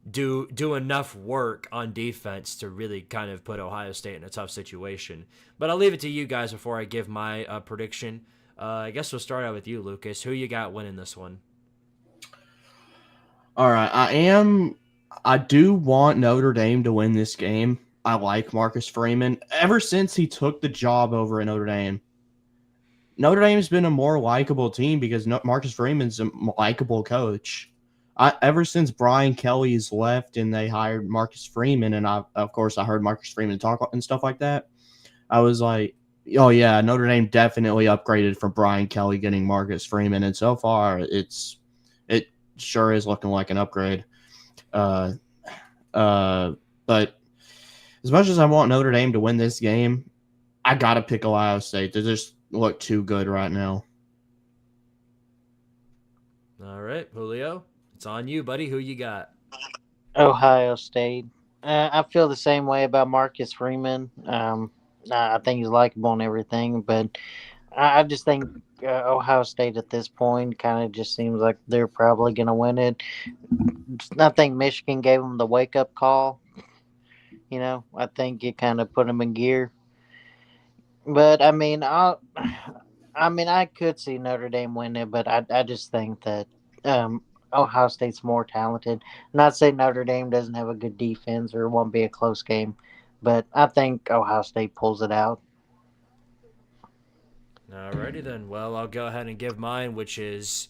do enough work on defense to really kind of put Ohio State in a tough situation. But I'll leave it to you guys before I give my prediction. I guess we'll start out with you, Lucas. Who you got winning this one? All right, I do want Notre Dame to win this game. I like Marcus Freeman. Ever since he took the job over at Notre Dame's been a more likable team because Marcus Freeman's a likable coach. Ever since Brian Kelly's left and they hired Marcus Freeman, and I heard Marcus Freeman talk and stuff like that, I was like, oh yeah, Notre Dame definitely upgraded from Brian Kelly getting Marcus Freeman, and so far it sure is looking like an upgrade. But as much as I want Notre Dame to win this game, I gotta pick Ohio State. They just look too good right now. All right, Julio, it's on you, buddy. Who you got? Ohio State. I feel the same way about Marcus Freeman. I think he's likable and everything, but I just think Ohio State at this point kind of just seems like they're probably going to win it. I think Michigan gave them the wake-up call. You know, I think it kind of put them in gear. But, I mean, I could see Notre Dame win it, but I just think that Ohio State's more talented. Not saying Notre Dame doesn't have a good defense or it won't be a close game, but I think Ohio State pulls it out. Alrighty then. Well, I'll go ahead and give mine, which is,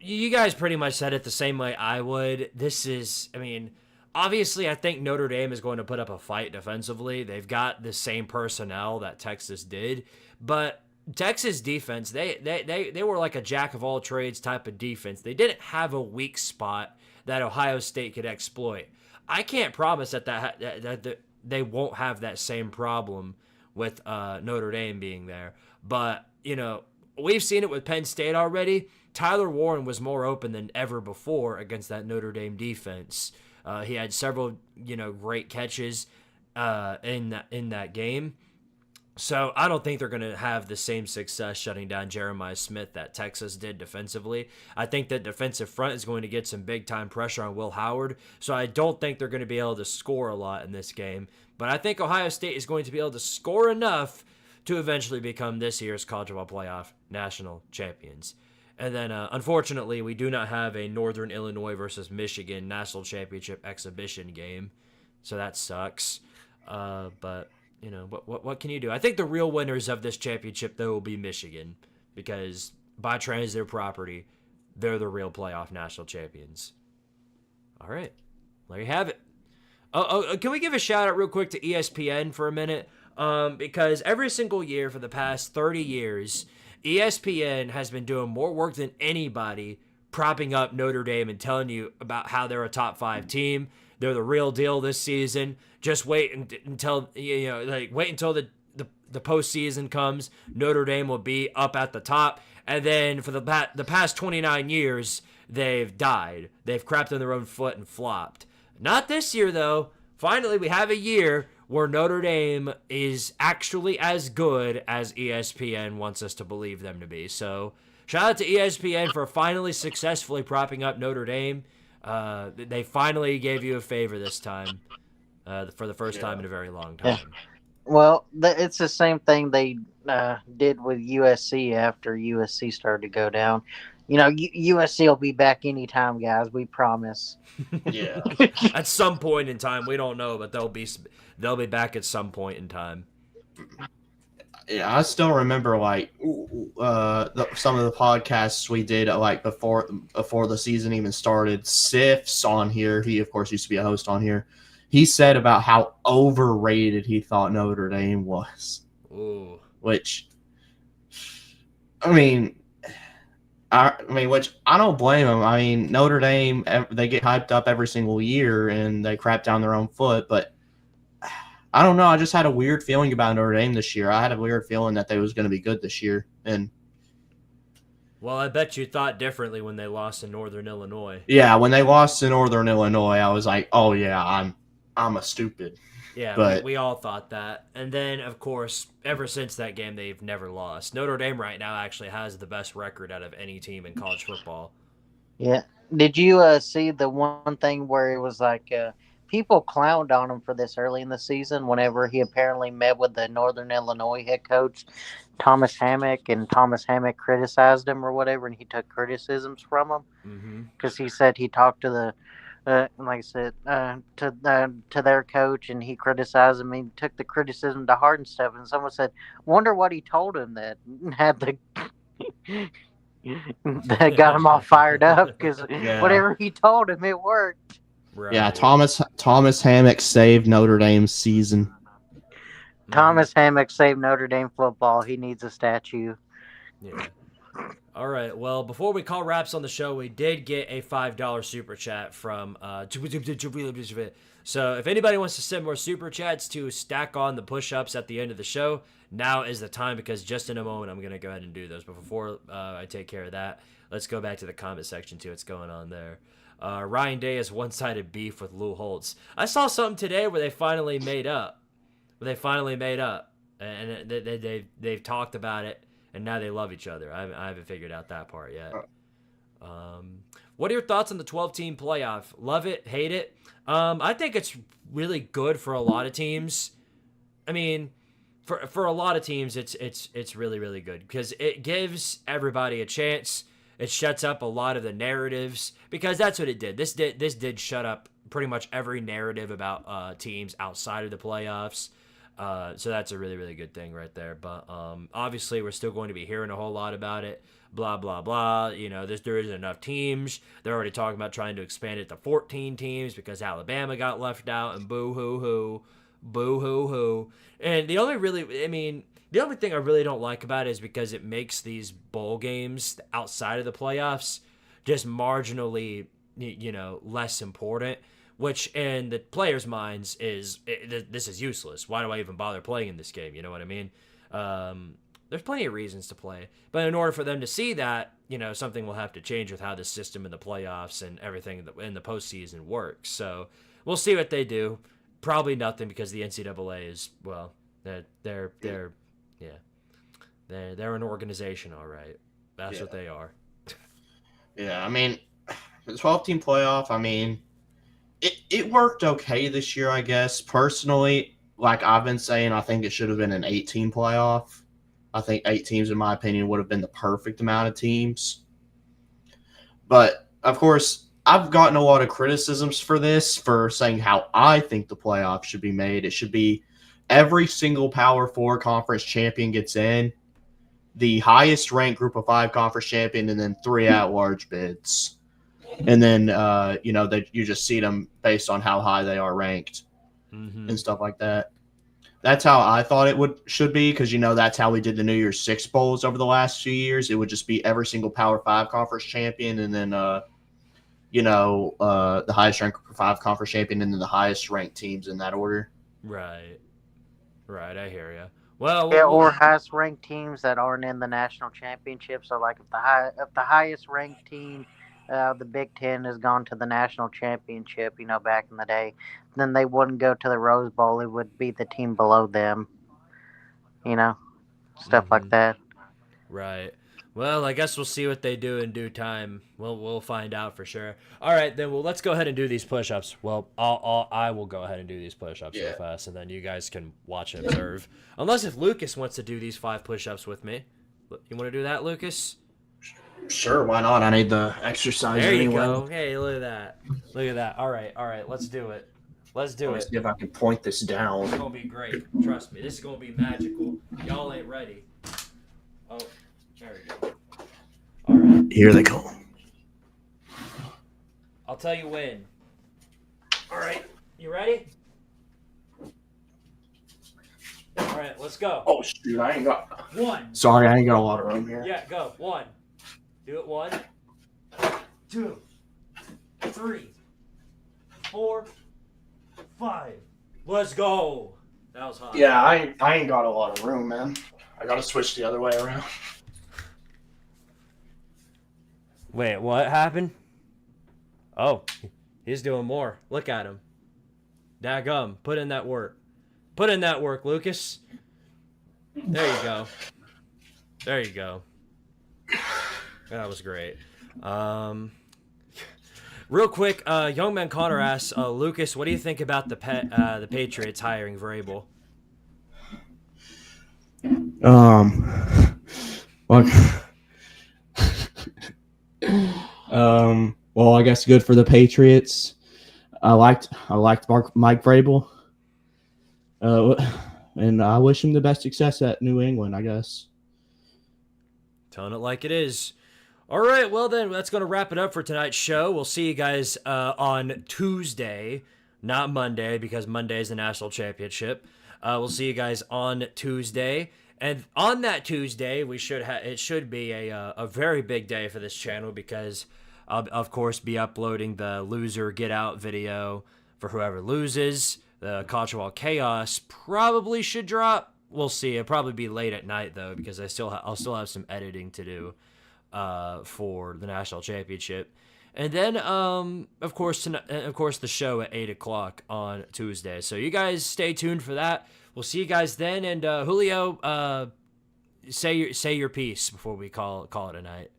you guys pretty much said it the same way I would. This is, I mean, obviously I think Notre Dame is going to put up a fight defensively. They've got the same personnel that Texas did, but Texas defense, they were like a jack of all trades type of defense. They didn't have a weak spot that Ohio State could exploit. I can't promise that they won't have that same problem with Notre Dame being there. But, you know, we've seen it with Penn State already. Tyler Warren was more open than ever before against that Notre Dame defense. He had several, great catches in that game. So I don't think they're going to have the same success shutting down Jeremiah Smith that Texas did defensively. I think that defensive front is going to get some big-time pressure on Will Howard, so I don't think they're going to be able to score a lot in this game. But I think Ohio State is going to be able to score enough to eventually become this year's College Football Playoff national champions. And then, unfortunately, we do not have a Northern Illinois versus Michigan national championship exhibition game. so that sucks. But you know, what can you do? I think the real winners of this championship though will be Michigan, because by transitive property, they're the real playoff national champions. All right, there you have it. Can we give a shout out real quick to ESPN for a minute? Because every single year for the past 30 years, ESPN has been doing more work than anybody propping up Notre Dame and telling you about how they're a top 5 team. They're the real deal this season. Just wait until wait until the postseason comes. Notre Dame will be up at the top. And then for the past 29 years, they've died. They've crapped on their own foot and flopped. Not this year, though. Finally, we have a year where Notre Dame is actually as good as ESPN wants us to believe them to be. So, shout out to ESPN for finally successfully propping up Notre Dame. They finally gave you a favor this time, for the first time in a very long time. Yeah. Well, it's the same thing they did with USC after USC started to go down. You know, USC will be back anytime, guys. We promise. Yeah. At some point in time, we don't know, but they'll be back at some point in time. Yeah, I still remember some of the podcasts we did before the season even started. Sif's on here. He of course used to be a host on here. He said about how overrated he thought Notre Dame was. Ooh. Which which I don't blame him. I mean, Notre Dame, they get hyped up every single year and they crap down their own foot. But I don't know. I just had a weird feeling about Notre Dame this year. I had a weird feeling that they was going to be good this year. And well, I bet you thought differently when they lost in Northern Illinois. Yeah, when they lost to Northern Illinois, I was like, oh yeah, I'm a stupid. Yeah, but we all thought that. And then, of course, ever since that game, they've never lost. Notre Dame right now actually has the best record out of any team in college football. Yeah. Did you see the one thing where it was like people clowned on him for this early in the season whenever he apparently met with the Northern Illinois head coach, Thomas Hammock, and Thomas Hammock criticized him or whatever, and he took criticisms from him because he said he talked to the like I said, to their coach, and he criticized him. He took the criticism to heart and stuff. And someone said, "Wonder what he told him that had the that got him all fired up because whatever he told him, it worked." Right. Yeah, Thomas Hammock saved Notre Dame's season. Thomas Hammock saved Notre Dame football. He needs a statue. Yeah. All right. Well, before we call wraps on the show, we did get a $5 super chat from So if anybody wants to send more super chats to stack on the push-ups at the end of the show, now is the time, because just in a moment I'm going to go ahead and do those. But before I take care of that, let's go back to the comment section, see what's going on there. Ryan Day has one-sided beef with Lou Holtz. I saw something today where they finally made up. And they've talked about it. And now they love each other. I haven't figured out that part yet. What are your thoughts on the 12-team playoff? Love it? Hate it? I think it's really good for a lot of teams. I mean, for a lot of teams, it's really, really good because it gives everybody a chance. It shuts up a lot of the narratives, because that's what it did. This did shut up pretty much every narrative about teams outside of the playoffs. So that's a really, really good thing right there. But obviously, we're still going to be hearing a whole lot about it. Blah, blah, blah. You know, there isn't enough teams. They're already talking about trying to expand it to 14 teams because Alabama got left out, and boo-hoo-hoo. Boo-hoo-hoo. And the only thing I really don't like about it is because it makes these bowl games outside of the playoffs just marginally, less important. Which in the players' minds is, this is useless. Why do I even bother playing in this game? You know what I mean? There's plenty of reasons to play. But in order for them to see that, something will have to change with how the system in the playoffs and everything in the postseason works. So we'll see what they do. Probably nothing, because the NCAA is, well, they're an organization, all right. That's what they are. Yeah, I mean, the 12-team playoff, I mean, it worked okay this year, I guess. Personally, like I've been saying, I think it should have been an 8-team playoff. I think 8 teams, in my opinion, would have been the perfect amount of teams. But, of course, I've gotten a lot of criticisms for this, for saying how I think the playoffs should be made. It should be every single Power 4 conference champion gets in, the highest ranked Group of 5 conference champion, and then 3 at-large bids. And then, you just seed them based on how high they are ranked and stuff like that. That's how I thought should be, because, that's how we did the New Year's Six Bowls over the last few years. It would just be every single Power 5 conference champion, and then, the highest ranked Group of 5 conference champion, and then the highest ranked teams in that order. Right. I hear you. Well, Yeah, or highest ranked teams that aren't in the national championship. So, like, if the highest ranked team, the Big Ten, has gone to the national championship, back in the day, then they wouldn't go to the Rose Bowl. It would be the team below them. Stuff like that. Right. Well, I guess we'll see what they do in due time. We'll find out for sure. All right, then. Well, let's go ahead and do these push-ups. Well, I will go ahead and do these push-ups real fast, and then you guys can watch and observe. Unless if Lucas wants to do these 5 push-ups with me. You want to do that, Lucas? Sure, why not? I need the exercise there anyway. There you go. Hey, look at that. All right. Let's do it. Let's see if I can point this down. It's going to be great. Trust me. This is going to be magical. Y'all ain't ready. Oh. There we go. All right. Here they go. I'll tell you when. All right. You ready? All right. Let's go. Oh, shoot. I ain't got... 1. Sorry, I ain't got a lot of room here. Yeah, go. 1. Do it. 1, 2, 3, 4, 5. Let's go. That was hot. Yeah, I ain't got a lot of room, man. I got to switch the other way around. Wait, what happened? Oh, he's doing more. Look at him. Daggum. Put in that work. Put in that work, Lucas. There you go. There you go. That was great. Real quick, Young Man Connor asks, Lucas, what do you think about the Patriots hiring Vrabel? Well, I guess good for the Patriots. I liked Mike Vrabel. And I wish him the best success at New England, I guess. Telling it like it is. All right, well then, that's going to wrap it up for tonight's show. We'll see you guys on Tuesday, not Monday, because Monday is the national championship. We'll see you guys on Tuesday. And on that Tuesday, it should be a very big day for this channel, because I'll, of course, be uploading the loser get out video for whoever loses. The Coachwall Chaos probably should drop. We'll see. It'll probably be late at night, though, because I'll still have some editing to do for the national championship. And then, of course, the show at 8 o'clock on Tuesday. So you guys stay tuned for that. We'll see you guys then. And Julio, say your piece before we call it a night.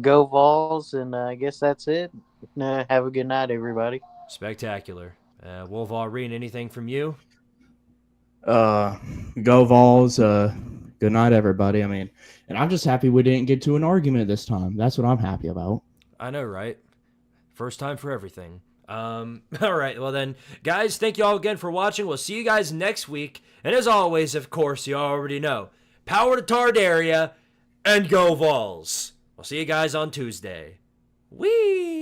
Go Vols, and I guess that's it. Have a good night, everybody. Spectacular. Wolverine, anything from you? Go Vols. Good night, everybody. I mean, and I'm just happy we didn't get to an argument this time. That's what I'm happy about. I know, right? First time for everything. All right. Well then, guys, thank you all again for watching. We'll see you guys next week. And as always, of course, you already know, power to Tardaria and go Vols. We'll see you guys on Tuesday. Whee!